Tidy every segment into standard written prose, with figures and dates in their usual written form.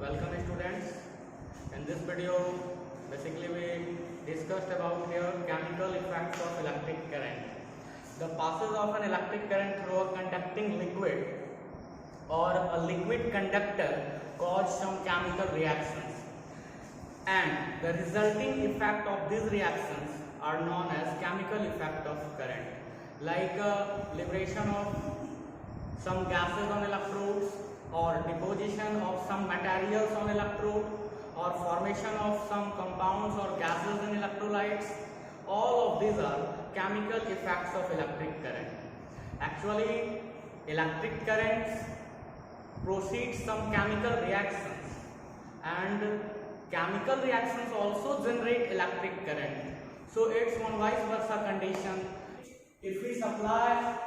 Welcome students. In this video, basically we discussed about here chemical effects of electric current. The passage of an electric current through a conducting liquid or a liquid conductor cause some chemical reactions, and the resulting effect of these reactions are known as chemical effect of current, like liberation of some gases on electrodes, or deposition of some materials on electrode, or formation of some compounds or gases in electrolytes. All of these are chemical effects of electric current. Actually, electric currents proceed some chemical reactions, and chemical reactions also generate electric current. So it's one vice versa condition. If we supply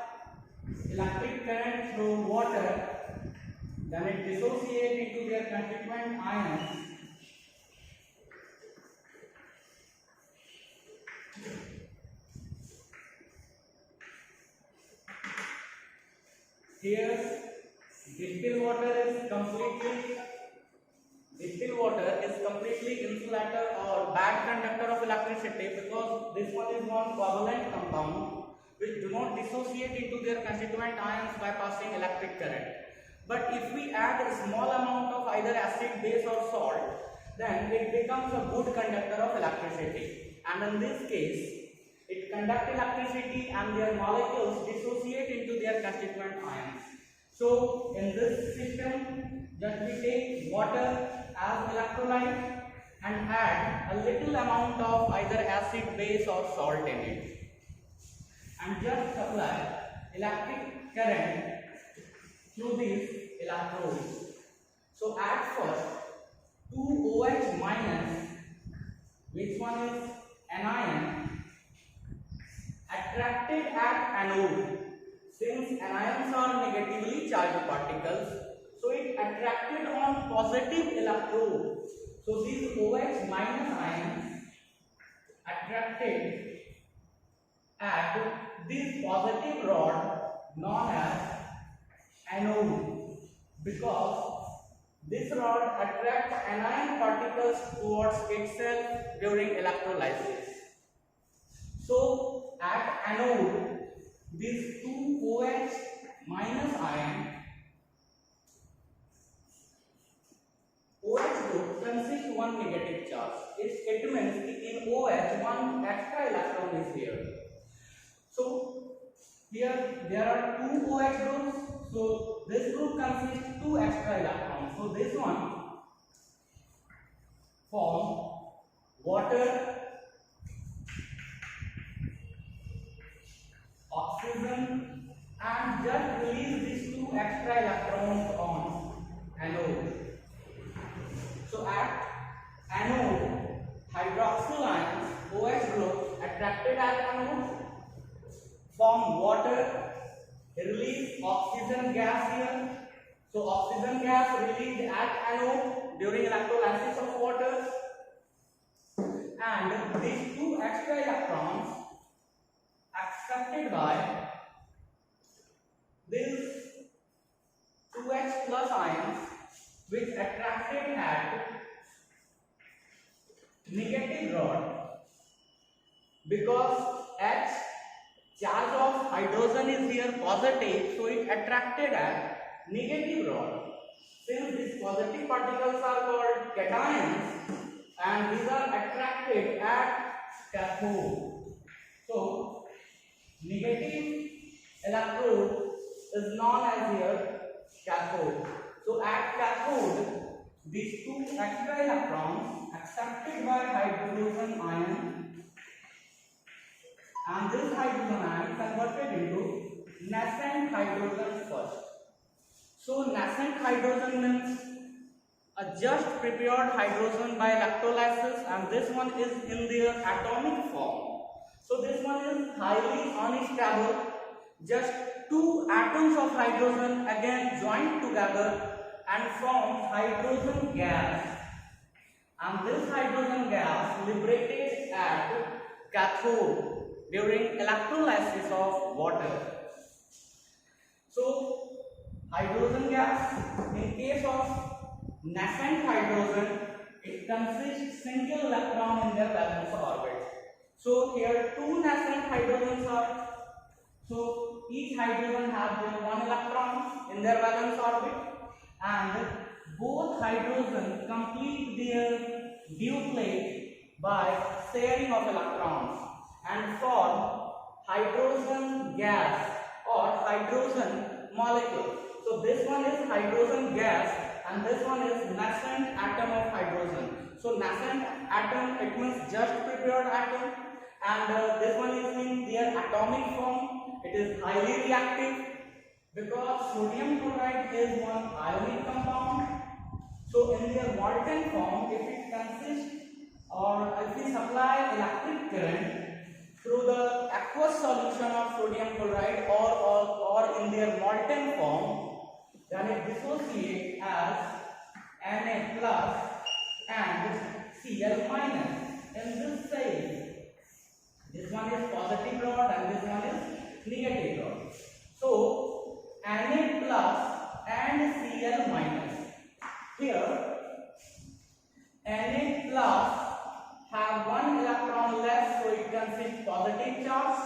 electric current through water, then it dissociates into their constituent ions here. Distilled water is completely insulator or bad conductor of electricity, because this one is one covalent compound which do not dissociate into their constituent ions by passing electric current. But if we add a small amount of either acid, base or salt, then it becomes a good conductor of electricity, and in this case it conducts electricity and their molecules dissociate into their constituent ions. So in this system, just we take water as electrolyte and add a little amount of either acid, base or salt in it, and just supply electric current through these electrodes. So at first, 2OH minus, which one is anion, attracted at anode. Since anions are negatively charged particles, so it attracted on positive electrode. So these OH minus ions attracted at this positive rod known as anode, because this rod attracts anion particles towards itself during electrolysis. So at anode, these two OH minus ion, OH group consists one negative charge. It means in OH one extra electron is here. So here there are two OH groups. So this group consists two extra electrons. So this one form water, oxygen, and just release these two extra electrons on anode. So at anode, hydroxyl ions, OH group attracted at anode, form water, release oxygen gas here. So oxygen gas released at anode during electrolysis of water, and these two extra electrons accepted by these 2H plus ions, which attracted at negative rod, because H charge of hydrogen is here positive, so it attracted at negative rod. Since these positive particles are called cations, and these are attracted at cathode. So negative electrode is known as here cathode. So at cathode, these two extra electrons accepted by hydrogen ion, and this hydrogen ion converted into nascent hydrogen first. So nascent hydrogen means a just prepared hydrogen by electrolysis, and this one is in their atomic form. So this one is highly unstable. Just two atoms of hydrogen again joined together and forms hydrogen gas, and this hydrogen gas liberated at cathode during electrolysis of water. So hydrogen gas, in case of nascent hydrogen, it consists single electron in their valence orbit. So here two nascent hydrogens are. So each hydrogen has their one electron in their valence orbit, and both hydrogens complete their duplet by sharing of electrons and form hydrogen gas or hydrogen molecule. So this one is hydrogen gas and this one is nascent atom of hydrogen. So nascent atom, it means just prepared atom, and this one is in their atomic form. It is highly reactive because sodium chloride is one ionic compound. So in their molten form, if it consists or if we supply electric current through the aqueous solution of sodium chloride or in their molten form, then it dissociates as Na plus and Cl minus in this phase. This one is positive rod and this one is negative rod. So Na plus and Cl minus. Here Na plus have one electron less, so it consists positive charge,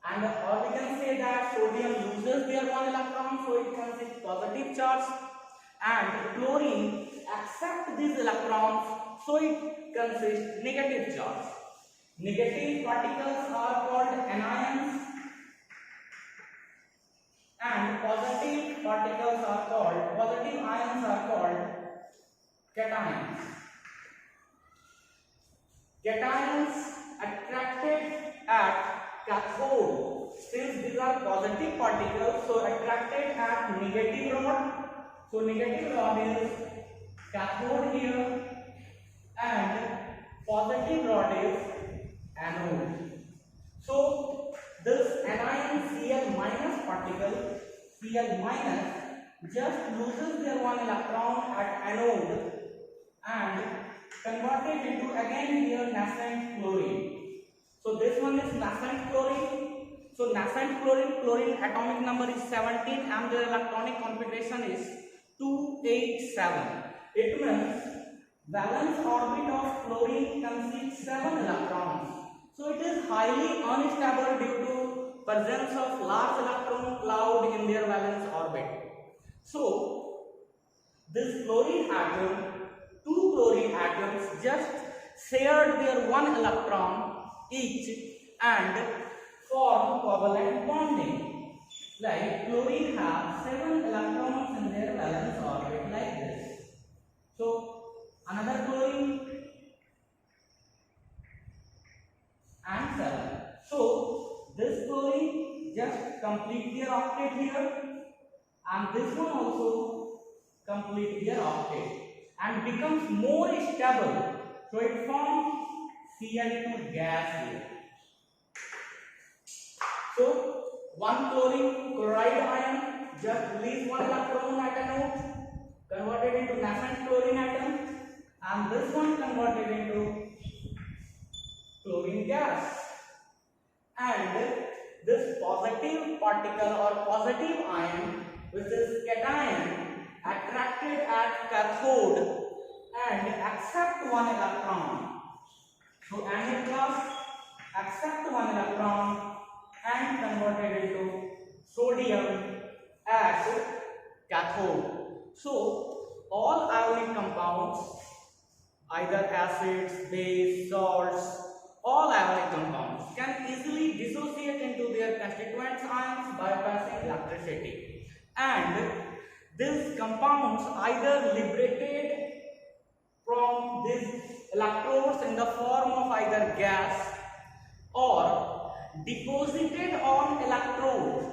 and or we can say that sodium loses their one electron, so it consists positive charge, and chlorine accepts these electrons, so it consists negative charge. Negative particles are called anions and positive particles are called, positive ions are called cations. Cations attracted at cathode, since these are positive particles, so attracted at negative rod. So negative rod is cathode here and positive rod is anode. So this anion Cl minus particle, Cl minus, just loses their one electron at anode and converted into again here nascent chlorine. So this one is nascent chlorine. So nascent chlorine, chlorine atomic number is 17 and their electronic configuration is 287. It means valence orbit of chlorine consists 7 electrons. So it is highly unstable due to presence of large electron cloud in their valence orbit. So this chlorine atom, two chlorine atoms just shared their one electron each and form covalent bonding. Like chlorine has 7 electrons in their valence orbit like this. So another chlorine and 7. So this chlorine just complete their octet here and this one also complete their octet and becomes more stable. So it forms Cl2 gas here. So one chlorine chloride ion just release one electron at anode, converted into nascent chlorine atom, and this one converted into chlorine gas. And this positive particle or positive ion, which is cation, attracted at cathode and accept one electron. So Na plus accept one electron and converted into sodium as cathode. So all ionic compounds, either acids, base, salts, all ionic compounds can easily dissociate into their constituent ions by passing electricity, and these compounds either liberated from these electrodes in the form of either gas or deposited on electrodes,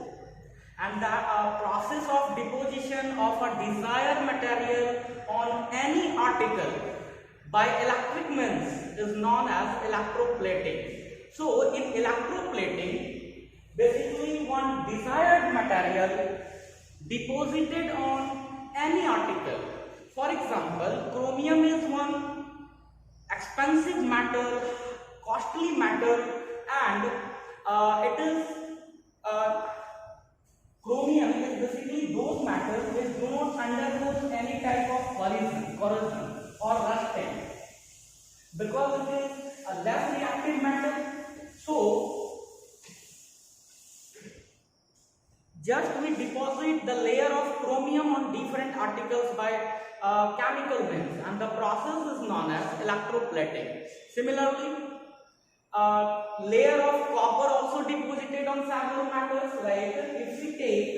and the process of deposition of a desired material on any article by electric means is known as electroplating. So in electroplating, basically one desired material deposited on any article. For example, chromium is one expensive metal, costly metal, and it is chromium is basically those metals which do not undergo any type of corrosion. just we deposit the layer of chromium on different articles by chemical means, and the process is known as electroplating. Similarly, layer of copper also deposited on several metals. Like if we take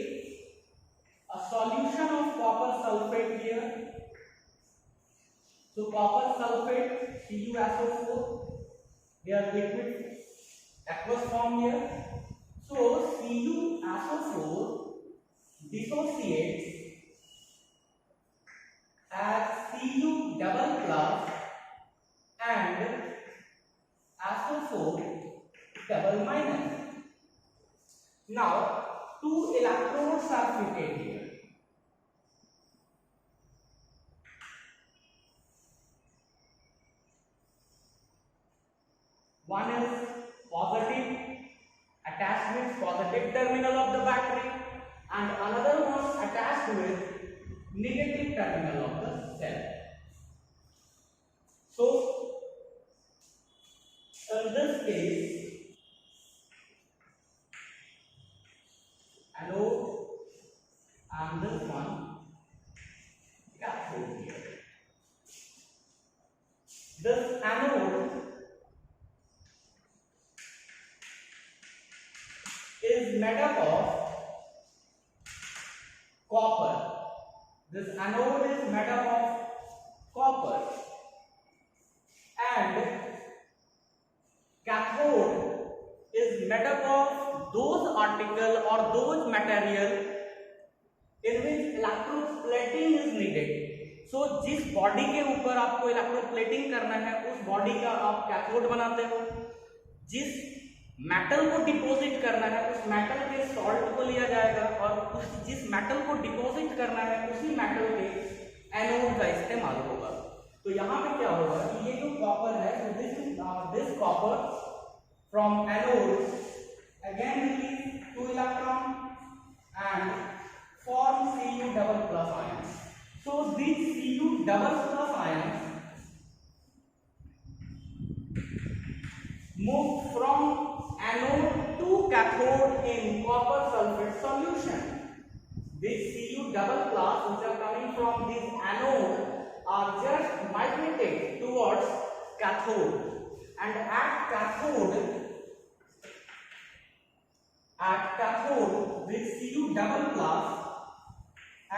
a solution of copper sulfate here, so copper sulfate CuSO4, here liquid aqueous form here. So CuSO4 dissociates as Cu double plus and SO4 double minus. Now, two electrodes are fitted here. One is positive attachment, positive terminal of the battery, and another one attached with negative terminal of the cell. So, in this case, anode and this one cathode here. This anode is made up of copper. This anode is made up of copper, and cathode is made up of those article or those material in which electroplating is needed. So जिस body के ऊपर आपको electroplating करना है उस body का आप cathode बनाते हो, जिस मेटल को डिपॉजिट करना है उस मेटल के सॉल्ट को लिया जाएगा, और जिस मेटल को डिपॉजिट करना है उसी मेटल के एनोड का इस्तेमाल होगा। तो यहाँ पे क्या होगा कि ये जो कॉपर है, so this copper from anode again release 2 electron and form Cu double plus ions. So these Cu double plus ions move from anode to cathode in copper sulfate solution. These Cu double plus which are coming from this anode are just migrated towards cathode, and at cathode this Cu double plus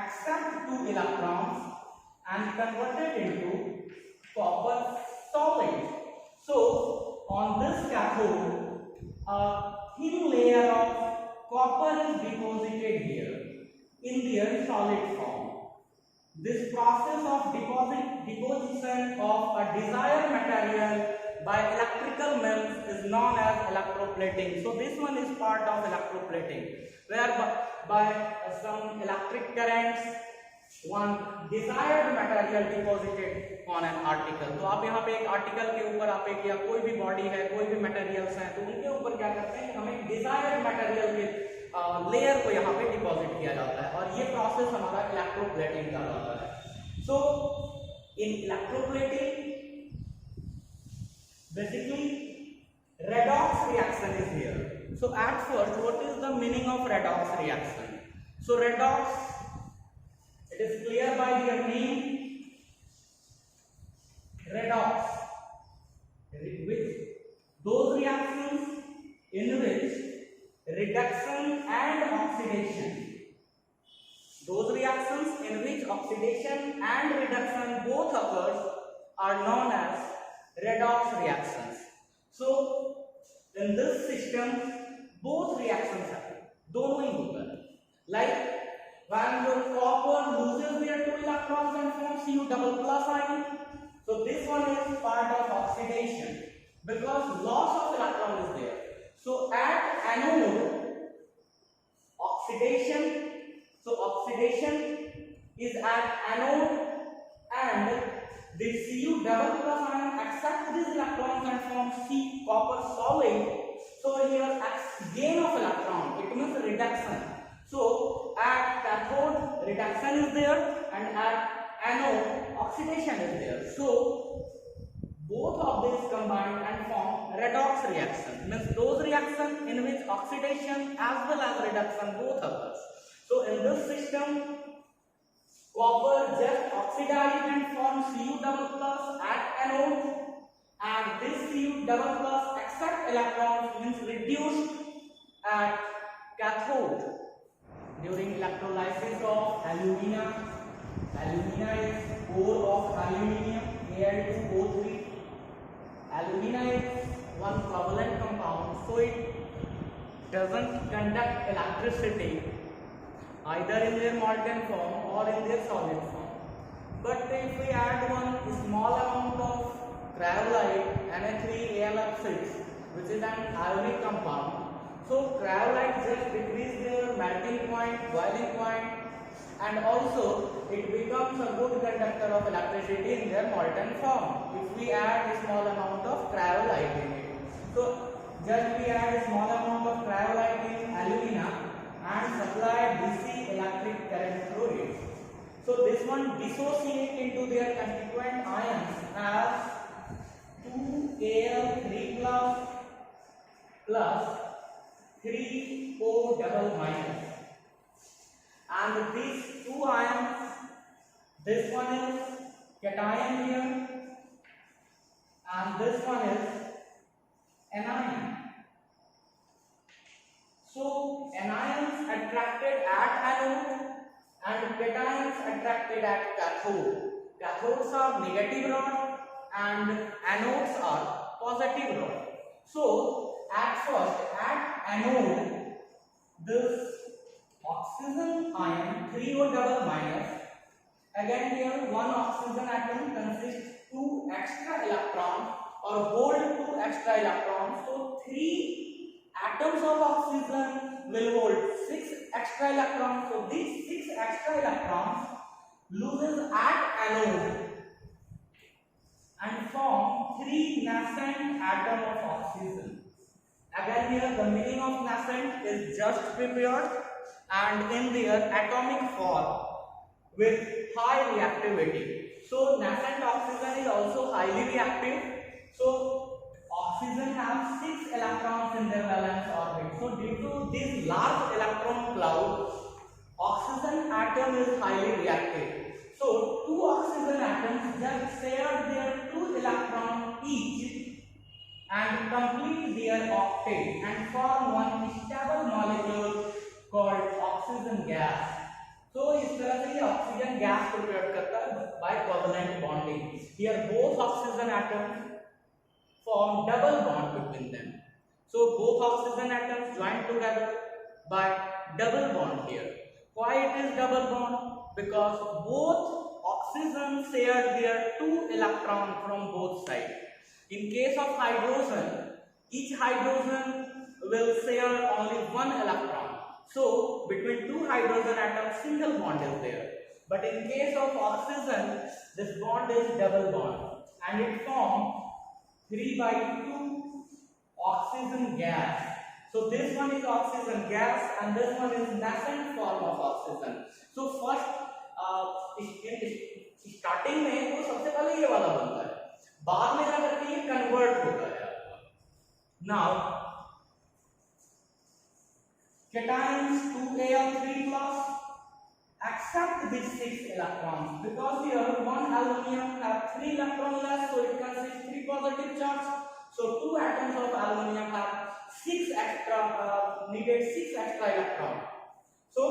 accept 2 electrons and converted into copper solid. So on this cathode a thin layer of copper is deposited here in their solid form. This process of deposition of a desired material by electrical means is known as electroplating. So this one is part of electroplating, where by some electric currents one desired material deposited on an article. तो आप यहाँ पे एक article के ऊपर आप एक या कोई भी बॉडी है, कोई भी मटेरियल्स हैं, तो उनके ऊपर क्या करते हैं, हमें डिजायर्ड मटेरियल के लेयर को यहाँ पे डिपॉजिट किया जाता है, और ये प्रोसेस हमारा इलेक्ट्रोप्लेटिंग का होता है। सो in electroplating basically redox reaction is here. So at first, what is the meaning of redox reaction? So redox, it is clear by their name, redox, which those reactions in which reduction and oxidation, those reactions in which oxidation and reduction both occurs are known as redox reactions. So in this system both reactions happen, दोनों ही होता है. Like when your copper loses their 2 electrons and forms Cu double plus ion, so this one is part of oxidation because loss of electron is there. So at anode oxidation, so oxidation is at anode and the Cu double plus ion accepts these electrons and forms C copper solid. So here gain of electron, it means reduction. So at cathode reduction is there and at anode oxidation is there. So both of these combine and form redox reaction. Means those reactions in which oxidation as well as reduction both occurs. So in this system, copper just oxidize and form Cu double plus at anode, and this Cu double plus accept electrons means reduced at cathode during electrolysis of alumina. Alumina is ore of aluminium, Al2O3. Alumina is one covalent compound, so it doesn't conduct electricity either in their molten form or in their solid form. But if we add one small amount of cryolite Na3Al6, which is an ionic compound, so cryolite just decrease their melting point, boiling point, and also it becomes a good conductor of electricity in their molten form if we add a small amount of cryolite in it. So just we add a small amount of cryolite in alumina and supply DC electric current through it. So this one dissociate into their constituent ions as 2Al3 plus 3O double minus. And these two ions, this one is cation here and this one is anion. So anions attracted at anode and cations attracted at cathode. Cathodes are negative rod and anodes are positive rod. So at first at anode, this oxygen ion 3O double minus, again here one oxygen atom consists 2 extra electrons or hold 2 extra electrons. So 3 atoms of oxygen will hold 6 extra electrons. So these 6 extra electrons loses at anode and form 3 nascent atom of oxygen. Again here the meaning of nascent is just prepared and in their atomic form with high reactivity. So nascent oxygen is also highly reactive. So oxygen has 6 electrons in their valence orbit. So due to this large electron cloud, oxygen atom is highly reactive. So 2 oxygen atoms just share their 2 electrons each and complete their octet and form one stable molecule called oxygen gas. So इस तरह से ये oxygen gas prepare करता है by covalent bonding. Here both oxygen atoms form double bond between them. So both oxygen atoms join together by double bond here. Why it is double bond? Because both oxygen share their 2 electrons from both sides. In case of hydrogen, each hydrogen will share only 1 electron. So between 2 hydrogen atoms, single bond is there. But in case of oxygen, this bond is double bond and it forms 3/2 oxygen gas. So this one is oxygen gas and this one is nascent form of oxygen. So first starting में वो सबसे पहले ये वाला बनता है, बाद में जाकर के ये कन्वर्ट होता है. Now cations 2Al3 plus accept these 6 electrons because here one aluminium have 3 electrons less, so it consists 3 positive charge. So 2 atoms of aluminium have 6 extra needed 6 extra electrons. So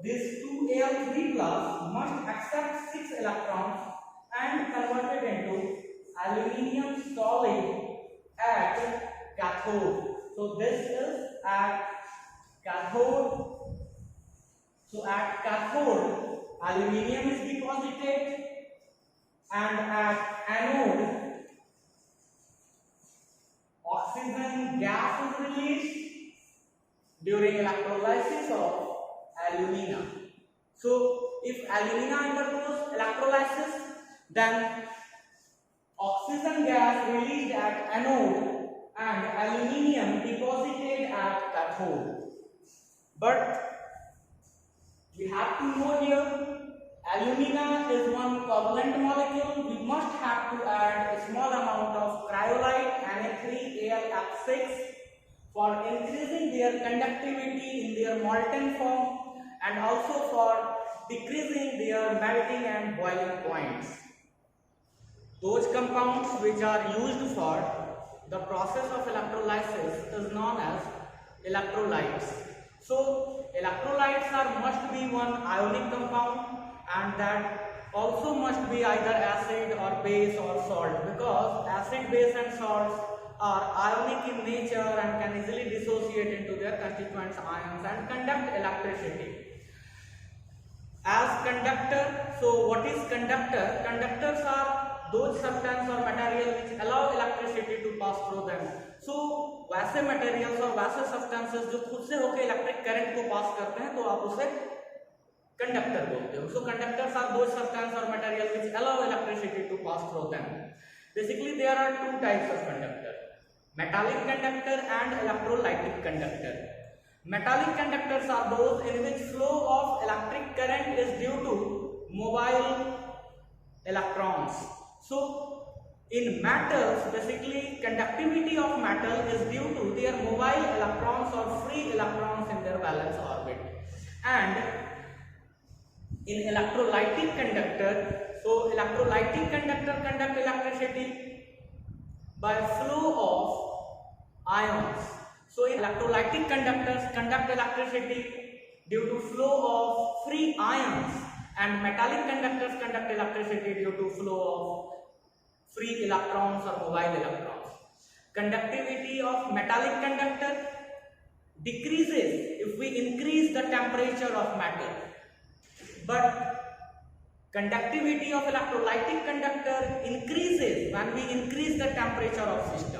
this 2Al3 plus must accept 6 electrons and convert it into aluminium solid at cathode. So this is at cathode. So at cathode aluminium is deposited and at anode oxygen gas is released during electrolysis of alumina. So if alumina undergoes electrolysis, then oxygen gas released at anode and aluminium deposited at cathode. But we have to know here, alumina is one covalent molecule. We must have to add a small amount AlF6 for increasing their conductivity in their molten form and also for decreasing their melting and boiling points. Those compounds which are used for the process of electrolysis is known as electrolytes. So electrolytes must be one ionic compound, and that also must be either acid or base or salt, because acid, base and salts are ionic in nature and can easily dissociate into their constituent ions and conduct electricity. As conductor, so what is conductor? Conductors are those substances or material which allow electricity to pass through them. So वैसे materials और वैसे substances जो खुद से होकर electric current को pass करते हैं तो आप उसे conductor बोलते हो. So conductors are those substances or materials which allow electricity to pass through them. Basically there are two types of conductor: metallic conductor and electrolytic conductor. Metallic conductors are those in which flow of electric current is due to mobile electrons. So in metals, basically conductivity of metal is due to their mobile electrons or free electrons in their valence orbit. And in electrolytic conductor, so electrolytic conductor conduct electricity by flow of ions. So electrolytic conductors conduct electricity due to flow of free ions, and metallic conductors conduct electricity due to flow of free electrons or mobile electrons. Conductivity of metallic conductor decreases if we increase the temperature of metal, but conductivity of electrolytic conductor increases when we increase the temperature of system.